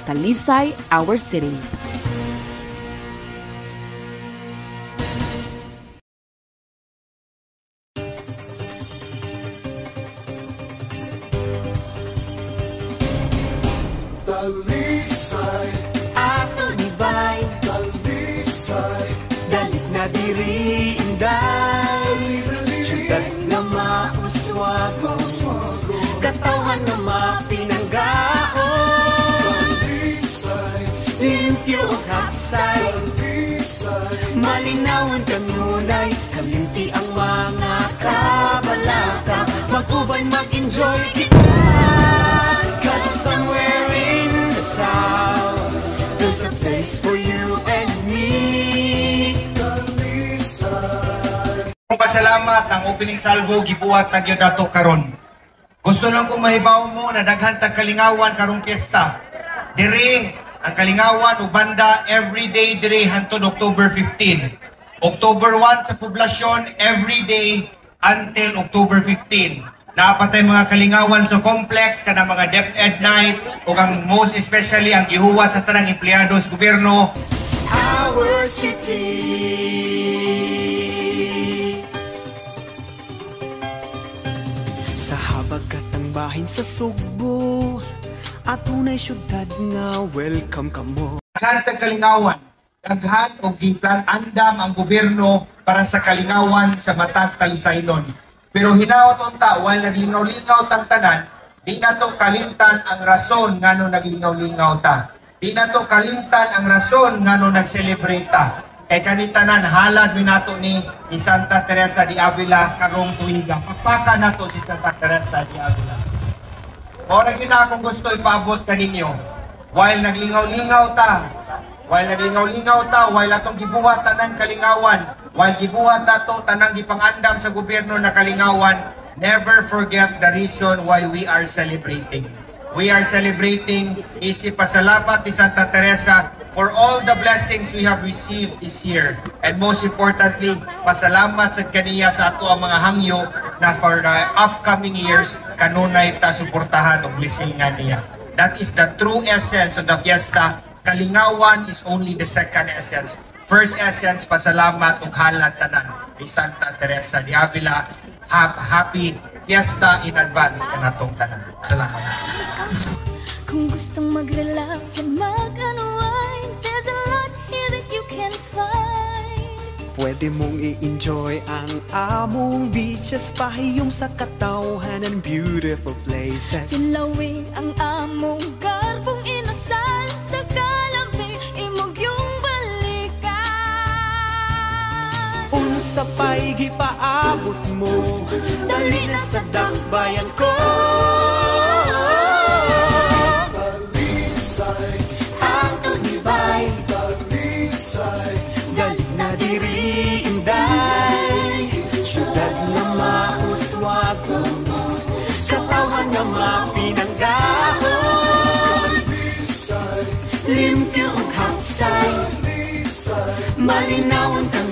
Talisay, our city. Talisay, ato nibay, Talisay, dalit na diri inday, syudad na mauswago, katawhan na mapinanggaon, limpyo o hapsay, malinawon kanunay, kalimti ang mga kabalaka, mag-uban mag-enjoy kita, 'cause somewhere in the south, there's a place for you and me. Pasalamat ang opening salvo gibuhat na gyud nato karon. Gusto lang kong mahibaw mo na daghan tag kalingawan karong piyesta. Diri ang kalingawan ug banda everyday diri hangtod October 15. October 1 sa poblasyon everyday until October 15. Napatay mga kalingawan sa complex kana mga DepEd night ug ang most especially ang gihuwat sa tanang empleyado sa gobyerno. Our city. Sa habagatang bahin sa Sugbo, atunay syudad nga welcome kamo. Daghan tag kalingawan, daghan og giplan andam ang gobyerno para sa kalingawan sa matag Talisaynon. Pero hinaot unta while naglingaw-lingaw tang tanan, di na to kalimtan ang rason ngano naglingaw-lingaw ta. Di na to kalimtan ang rason ngano nag-celebrate ta. Kay kanitanan halad mi nato ni Santa Teresa de Avila karong tuiga. Pagpaka nato si Santa Teresa de Avila. Ora gina akong gusto ipaabot kaninyo. While naglingaw-lingaw ta, while atong gibuhat tanang kalingawan, while gibuhat nato tanang gipangandam sa gobyerno na kalingawan, never forget the reason why we are celebrating. We are celebrating isip pasalamat ni Santa Teresa for all the blessings we have received this year. And most importantly, pasalamat sa kaniya sa ato ang mga hangyo na for the upcoming years, kanunay ta suportahan o blessingan niya. That is the true essence of the fiesta. Kalingawan is only the second essence. First essence, pasalamat ug halad tanan ni Santa Teresa de Avila. Happy fiesta in advance kanatong tanan. Salamat. Kung gustong mag-relax at mag-unwind, there's a lot here that you can find. Pwede mong i-enjoy ang among beaches, pahiyong sa katawhan and beautiful places. Silawing ang among garbong inasal, sa kalampi imog yung balikan. Unsa pa'y gipaabot mo, Dali na sa dakbayan ko. Talisay, Ato nibay, Talisay, dalit na diri inday, syudad na mauswago, katawhan na mapinanggahon, limpyo ug hapsay, malinawon ka